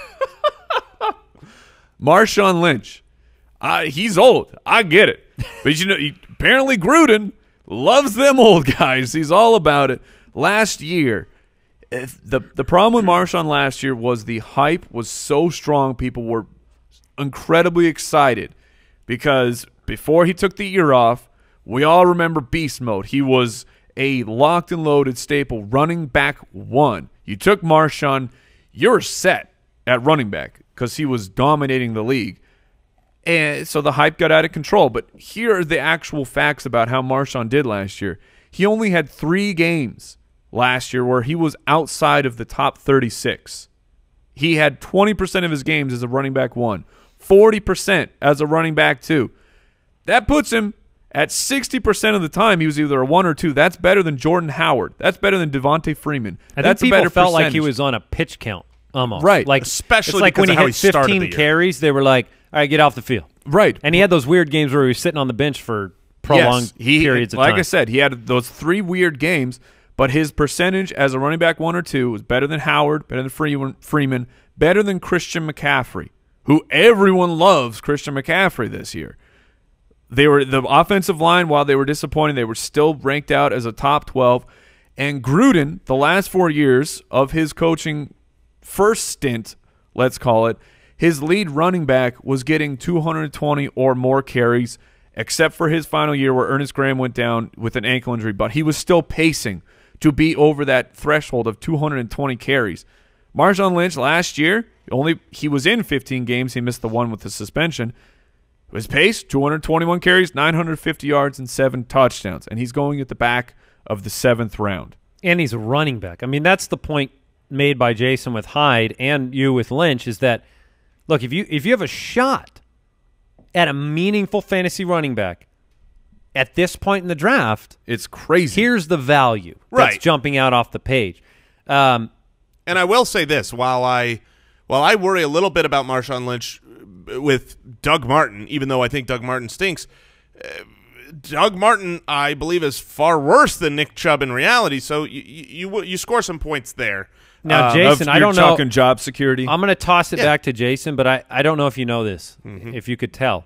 Marshawn Lynch, he's old. I get it, but apparently Gruden loves them old guys. He's all about it. Last year, the problem with Marshawn last year was the hype was so strong. People were incredibly excited because before he took the year off, we all remember beast mode. He was a locked and loaded staple running back 1. You took Marshawn, you're set at running back because he was dominating the league. And so the hype got out of control. But here are the actual facts about how Marshawn did last year. He only had 3 games last year where he was outside of the top 36. He had 20% of his games as a running back 1, 40% as a running back 2. That puts him at 60% of the time he was either a 1 or 2. That's better than Jordan Howard. That's better than Devontae Freeman. That's a better felt like he was on a pitch count almost. Right. Like, especially it's like because when of he how hit he started 15 the year. carries, they were like, all right, get off the field. Right. And he had those weird games where he was sitting on the bench for prolonged periods of time. Like I said, he had those 3 weird games, but his percentage as a running back 1 or 2 was better than Howard, better than Freeman, better than Christian McCaffrey, who everyone loves Christian McCaffrey this year. The offensive line, while they were disappointing, they were still ranked out as a top 12. And Gruden, the last 4 years of his coaching first stint, let's call it, his lead running back was getting 220 or more carries, except for his final year where Ernest Graham went down with an ankle injury, but he was still pacing to be over that threshold of 220 carries. Marshawn Lynch last year, he was in 15 games. He missed the one with the suspension. His pace, 221 carries, 950 yards, and 7 touchdowns. And he's going at the back of the 7th round. And he's a running back. I mean, that's the point made by Jason with Hyde and you with Lynch is that, look, if you have a shot at a meaningful fantasy running back at this point in the draft, it's crazy. Here's the value that's jumping out off the page. And I will say this, while I worry a little bit about Marshawn Lynch with Doug Martin, even though I think Doug Martin stinks, Doug Martin, I believe, is far worse than Nick Chubb in reality, so you score some points there. Now, Jason, I don't know. Talking job security. I'm going to toss it back to Jason, but I don't know if you know this, if you could tell.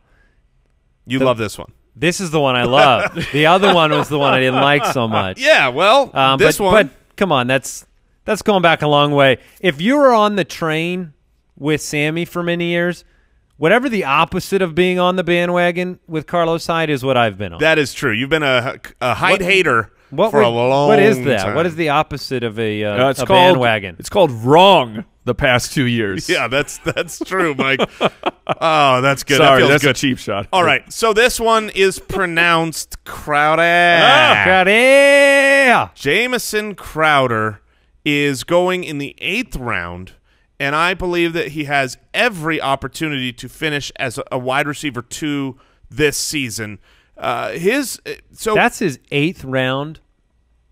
You love this one. This is the one I love. The other one was the one I didn't like so much. Yeah, well, this one. But come on, that's going back a long way. If you were on the train with Sammy for many years, whatever the opposite of being on the bandwagon with Carlos Hyde is what I've been on. That is true. You've been a Hyde hater for a long time. What is that? What is the opposite of a bandwagon? It's called wrong the past 2 years. Yeah, that's true, Mike. Oh, that's good. Sorry, that that's good. a cheap shot. All right, so this one is pronounced Crowder. Crowder! Jamison Crowder is going in the 8th round, and I believe that he has every opportunity to finish as a wide receiver 2 this season. That's his 8th round.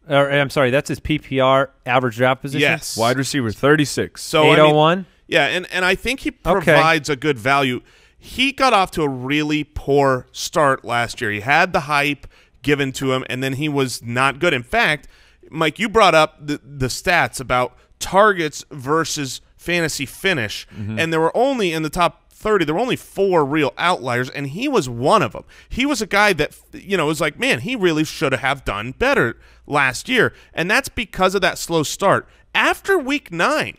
Or I'm sorry, that's his PPR average draft position. Yes, wide receiver 36. So 801. Yeah, and I think he provides a good value. He got off to a really poor start last year. He had the hype given to him, and then he was not good. In fact, Mike, you brought up the stats about targets versus fantasy finish, and there were only in the top 30, there were only 4 real outliers, and he was one of them. He was a guy that, was like, man, he really should have done better last year, and that's because of that slow start. After week 9,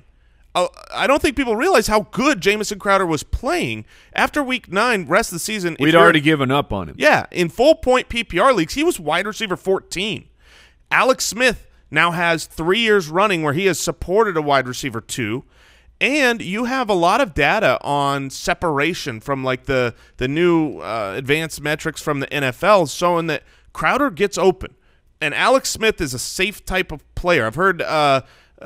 I don't think people realize how good Jamison Crowder was playing. After week 9, rest of the season, we'd already given up on him. Yeah, in full-point PPR leagues, he was wide receiver 14. Alex Smith now has 3 years running where he has supported a wide receiver 2. And you have a lot of data on separation from like the new advanced metrics from the NFL showing that Crowder gets open. And Alex Smith is a safe type of player. I've heard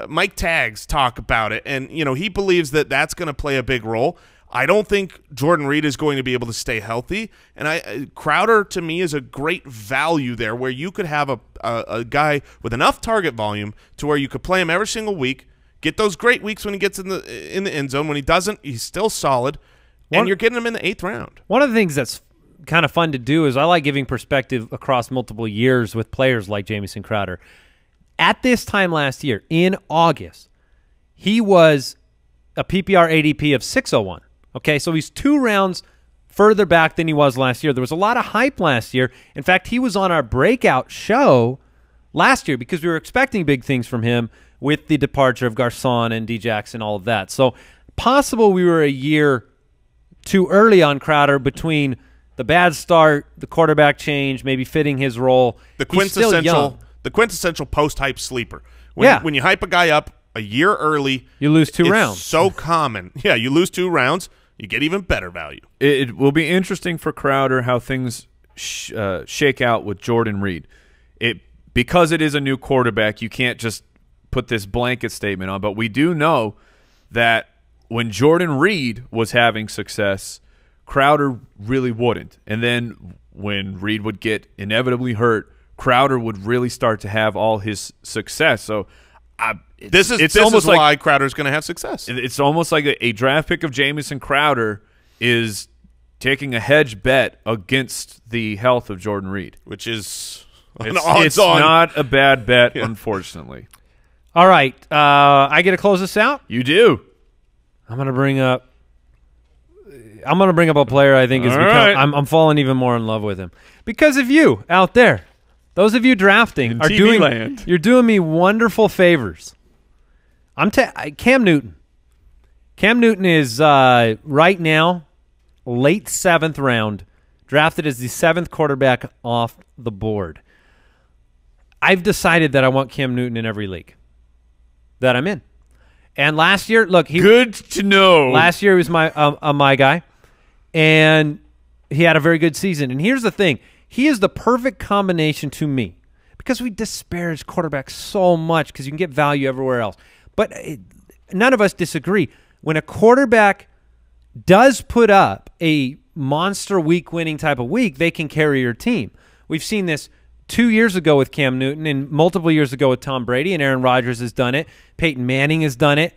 Mike Taggs talk about it, and he believes that that's going to play a big role. I don't think Jordan Reed is going to be able to stay healthy, and Crowder to me is a great value there, where you could have a guy with enough target volume to where you could play him every single week, get those great weeks when he gets in the end zone. When he doesn't, he's still solid, and you're getting him in the 8th round. One of the things that's kind of fun to do is I like giving perspective across multiple years with players like Jamison Crowder. At this time last year, in August, he was a PPR ADP of 601. Okay, so he's 2 rounds further back than he was last year. There was a lot of hype last year. In fact, he was on our breakout show last year because we were expecting big things from him with the departure of Garcon and D. Jackson, all of that. So possible we were a year too early on Crowder between the bad start, the quarterback change, maybe fitting his role. The quintessential post-hype sleeper. When you hype a guy up a year early, you lose 2 rounds. So common. Yeah, you lose 2 rounds, you get even better value. It will be interesting for Crowder how things shake out with Jordan Reed. Because it is a new quarterback, you can't just put this blanket statement on, but we do know that when Jordan Reed was having success, Crowder really wouldn't. And then when Reed would get inevitably hurt, Crowder would really start to have all his success. So this is almost why Crowder's going to have success. It's almost like a draft pick of Jamison Crowder is taking a hedge bet against the health of Jordan Reed, which is it's not a bad bet, unfortunately. All right, I get to close this out. You do. I'm gonna bring up a player I think is I'm falling even more in love with him because of you out there. Those of you drafting you're doing me wonderful favors. Cam Newton. Cam Newton is right now late 7th round, drafted as the 7th quarterback off the board. I've decided that I want Cam Newton in every league that I'm in. And last year, look, good to know. Last year he was my guy, and he had a very good season. And here's the thing. He is the perfect combination to me because we disparage quarterbacks so much because you can get value everywhere else. But none of us disagree. When a quarterback does put up a monster week-winning type of week, they can carry your team. We've seen this 2 years ago with Cam Newton and multiple years ago with Tom Brady, and Aaron Rodgers has done it. Peyton Manning has done it.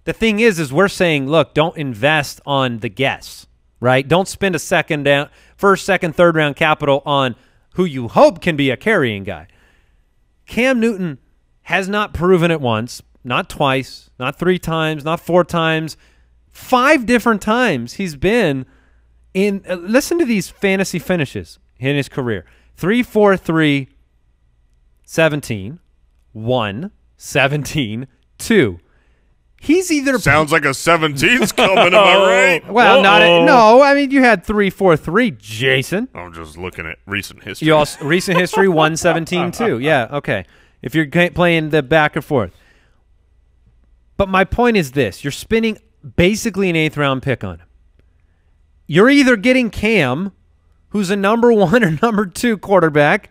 The thing is we're saying, look, don't invest on the guess, right? Don't spend a first, second, third round capital on who you hope can be a carrying guy. Cam Newton has not proven it once, not twice, not 3 times, not 4 times, 5 different times he's been in. Listen to these fantasy finishes in his career. 3, 4, 3, 17, 1, 17, 2. He's either Sounds like a 17's coming, am I right? well, no. I mean, you had 3-4-3, Jason. I'm just looking at recent history. You also recent history 117 too. Yeah, okay. If you're playing the back and forth. But my point is this: you're spending basically an 8th round pick on him. You're either getting Cam, who's a number 1 or number 2 quarterback,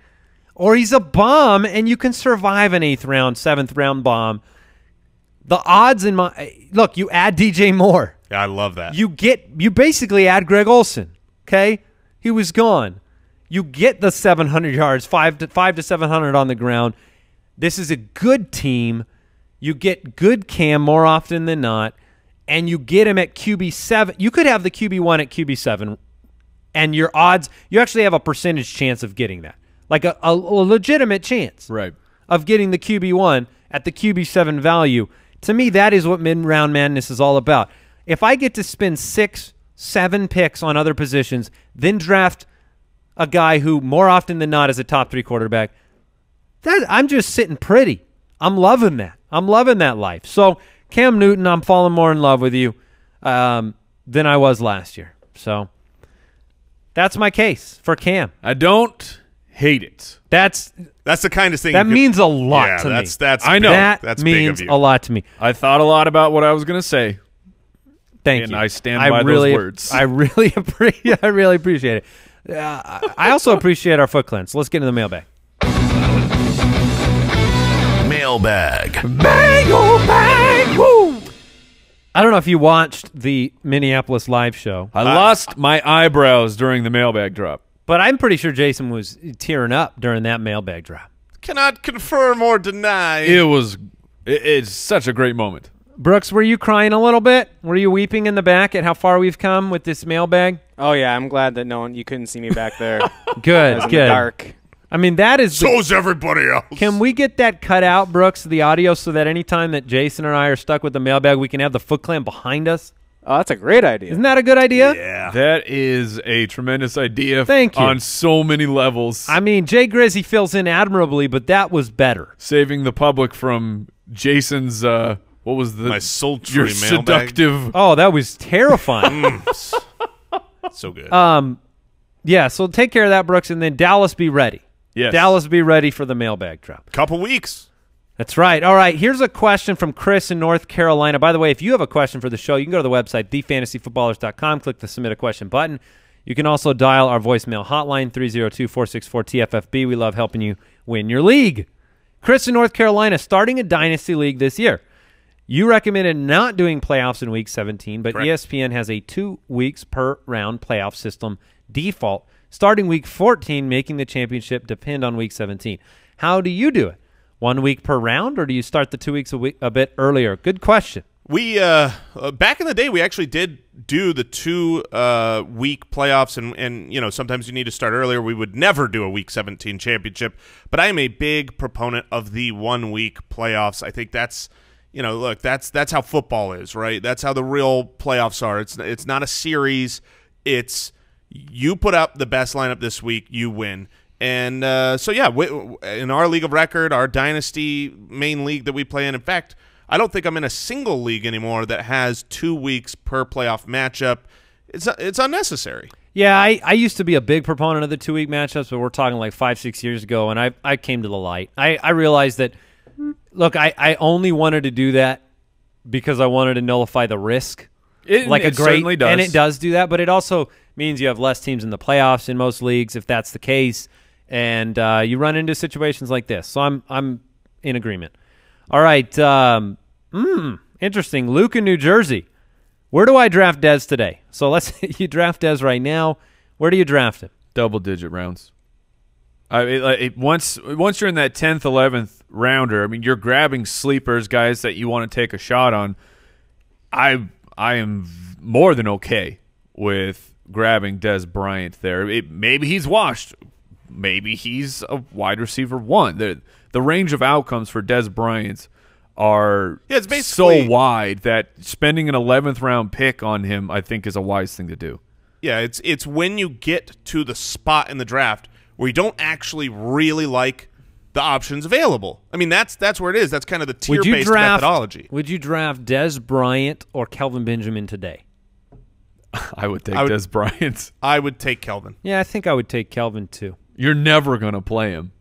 or he's a bomb, and you can survive an 8th round, 7th round bomb. The odds in look, you add DJ Moore. Yeah, I love that. You basically add Greg Olsen. Okay, he was gone. You get the 700 yards, 5 to 700 on the ground. This is a good team. You get good Cam more often than not, and you get him at QB7. You could have the QB1 at QB7, and your odds, you actually have a percentage chance of getting that, like a legitimate chance, Right. of getting the QB1 at the QB7 value. To me, that is what mid-round madness is all about. If I get to spend 6, 7 picks on other positions, then draft a guy who more often than not is a top 3 quarterback, I'm just sitting pretty. I'm loving that. I'm loving that life. So Cam Newton, I'm falling more in love with you than I was last year. So that's my case for Cam. I don't hate it. That's the kind of thing That means a lot to me. I know. That means a lot to me. I thought a lot about what I was going to say. Thank and you. I stand by those words. I really appreciate it. I also appreciate our Foot Clan. So let's get into the mailbag. Mailbag. Woo! I don't know if you watched the Minneapolis live show, I lost my eyebrows during the mailbag drop. but I'm pretty sure Jason was tearing up during that mailbag drop. Cannot confirm or deny. It's such a great moment. Brooks, were you crying a little bit? Were you weeping in the back at how far we've come with this mailbag? Oh yeah, I'm glad that you couldn't see me back there. Good, I was in good. the dark. I mean, that is. So's everybody else. Can we get that cut out, Brooks, the audio, so that anytime that Jason and I are stuck with the mailbag, we can have the Foot Clan behind us? Oh, that's a great idea. Isn't that a good idea? Yeah. That is a tremendous idea. Thank you. On so many levels. I mean, Jay Grizzy fills in admirably, but that was better. Saving the public from Jason's, what was My sultry your mailbag. seductive. Oh, that was terrifying. So good. Yeah, so take care of that, Brooks, and then Dallas be ready. Yes. Dallas be ready for the mailbag drop. Couple weeks. That's right. All right, here's a question from Chris in North Carolina. By the way, if you have a question for the show, you can go to the website, thefantasyfootballers.com, click the Submit a Question button. You can also dial our voicemail hotline, 302-464-TFFB. We love helping you win your league. Chris in North Carolina, starting a Dynasty League this year. You recommended not doing playoffs in Week 17, but Correct. ESPN has a 2 weeks per round playoff system default, starting Week 14, making the championship depend on Week 17. How do you do it? 1 week per round, or do you start the 2 weeks a bit earlier? Good question. We back in the day, we actually did do the 2 week playoffs, and you know, sometimes you need to start earlier. We would never do a Week 17 championship, but I am a big proponent of the 1 week playoffs. I think that's, you know, look, that's how football is, right? That's how the real playoffs are. It's not a series. It's you put up the best lineup this week, you win. And so, yeah, in our league of record, our dynasty main league that we play in fact, I don't think I'm in a single league anymore that has 2 weeks per playoff matchup. It's unnecessary. Yeah, I used to be a big proponent of the 2 week matchups, but we're talking like 5-6 years ago, and I came to the light. I realized that, look, I only wanted to do that because I wanted to nullify the risk. It certainly does. And it does do that, but it also means you have less teams in the playoffs in most leagues if that's the case. And you run into situations like this. So I'm in agreement. All right. Interesting. Luke in New Jersey. Where do I draft Dez today? So you draft Dez right now. Where do you draft him? Double-digit rounds. Once you're in that 10th, 11th rounder, I mean, you're grabbing sleepers, guys that you want to take a shot on. I am more than okay with grabbing Dez Bryant there. Maybe he's washed. Maybe he's a wide receiver 1. The range of outcomes for Dez Bryant are it's basically so wide that spending an 11th round pick on him, I think, is a wise thing to do. Yeah, it's when you get to the spot in the draft where you don't actually really like the options available. I mean, that's where it is. That's kind of the tier-based methodology. Would you draft Des Bryant or Kelvin Benjamin today? I would take Des Bryant. I would take Kelvin. Yeah, I think I would take Kelvin too. You're never going to play him.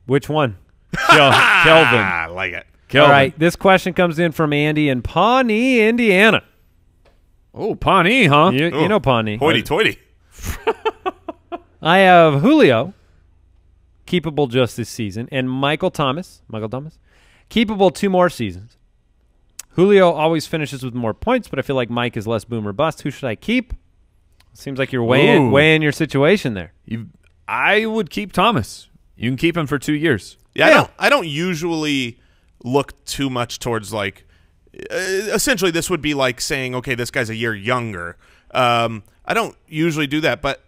Which one? Kelvin. I like it. Kelvin. All right, this question comes in from Andy in Pawnee, Indiana. Oh, Pawnee, huh? You know Pawnee. Hoity-toity. I have Julio, keepable just this season, and Michael Thomas, keepable 2 more seasons. Julio always finishes with more points, but I feel like Mike is less boom or bust. Who should I keep? Seems like you're weighing your situation there. I would keep Thomas. You can keep him for 2 years. Yeah. I don't usually look too much towards, like, essentially this would be like saying, okay, this guy's a year younger. I don't usually do that, but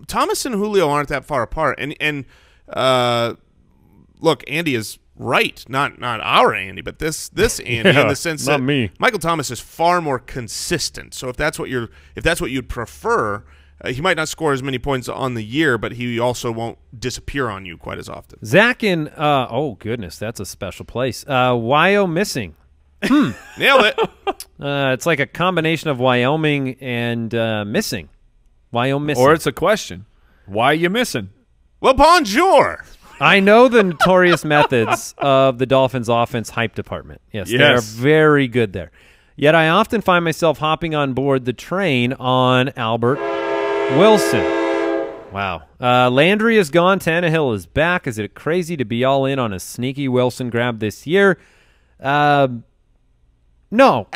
Thomas and Julio aren't that far apart. And look, Andy is right. Not our Andy, but this Andy in the sense that Michael Thomas is far more consistent. So if that's what you'd prefer, he might not score as many points on the year, but he also won't disappear on you quite as often. Zach in oh goodness, that's a special place. Wyomissing. Nailed it. It's like a combination of Wyoming and missing. Wyomissing. Or it's a question. Why are you missing? Well, bonjour. I know the notorious methods of the Dolphins' offense hype department. Yes, they are very good there. Yet I often find myself hopping on board the train on Albert Wilson. Wow. Landry is gone. Tannehill is back. Is it crazy to be all in on a sneaky Wilson grab this year? No,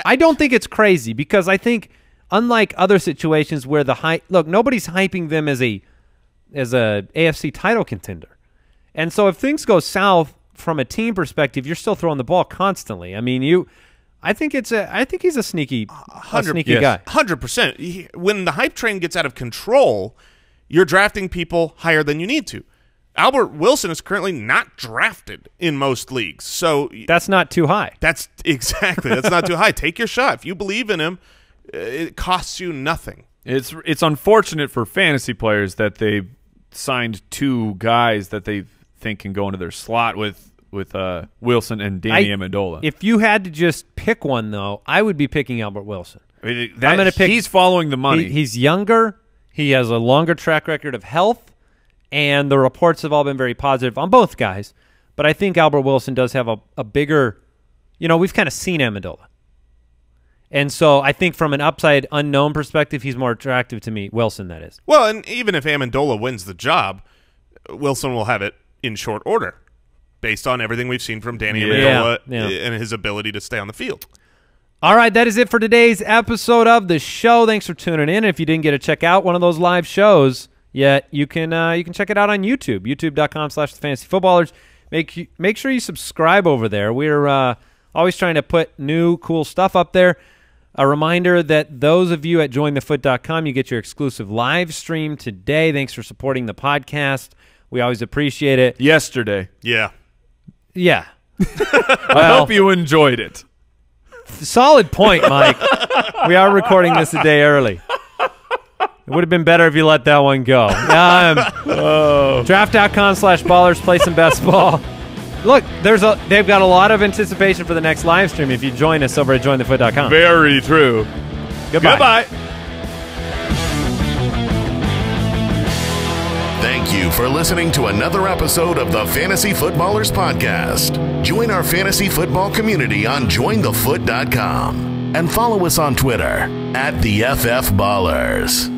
I don't think it's crazy because I think unlike other situations where the hype – look, nobody's hyping them as a AFC title contender. And so if things go south from a team perspective, you're still throwing the ball constantly. I mean, I think he's a sneaky guy. 100%. When the hype train gets out of control, you're drafting people higher than you need to. Albert Wilson is currently not drafted in most leagues. So that's not too high. That's not too high. Take your shot. If you believe in him, it costs you nothing. It's unfortunate for fantasy players that they signed 2 guys that they think can go into their slot with Wilson and Danny Amendola. If you had to just pick one, though, I would be picking Albert Wilson. I'm going to pick. He's following the money. He's younger. He has a longer track record of health, and the reports have all been very positive on both guys. But I think Albert Wilson does have a bigger, we've kind of seen Amendola. And so I think from an upside unknown perspective, he's more attractive to me, Wilson, that is. Well, and even if Amendola wins the job, Wilson will have it in short order based on everything we've seen from Danny Amendola and his ability to stay on the field. All right, that is it for today's episode of the show. Thanks for tuning in. If you didn't get to check out one of those live shows yet, you can check it out on YouTube, youtube.com/thefantasyfootballers. Make sure you subscribe over there. We're always trying to put new, cool stuff up there. A reminder that those of you at jointhefoot.com, you get your exclusive live stream today. Thanks for supporting the podcast. We always appreciate it. Yesterday. Yeah. Yeah. I hope you enjoyed it. Solid point, Mike. We are recording this a day early. It would have been better if you let that one go. Draft.com/ballers, play some best ball. Look, they've got a lot of anticipation for the next live stream if you join us over at jointhefoot.com. Very true. Goodbye. Thank you for listening to another episode of the Fantasy Footballers Podcast. Join our fantasy football community on jointhefoot.com and follow us on Twitter @TheFFBallers.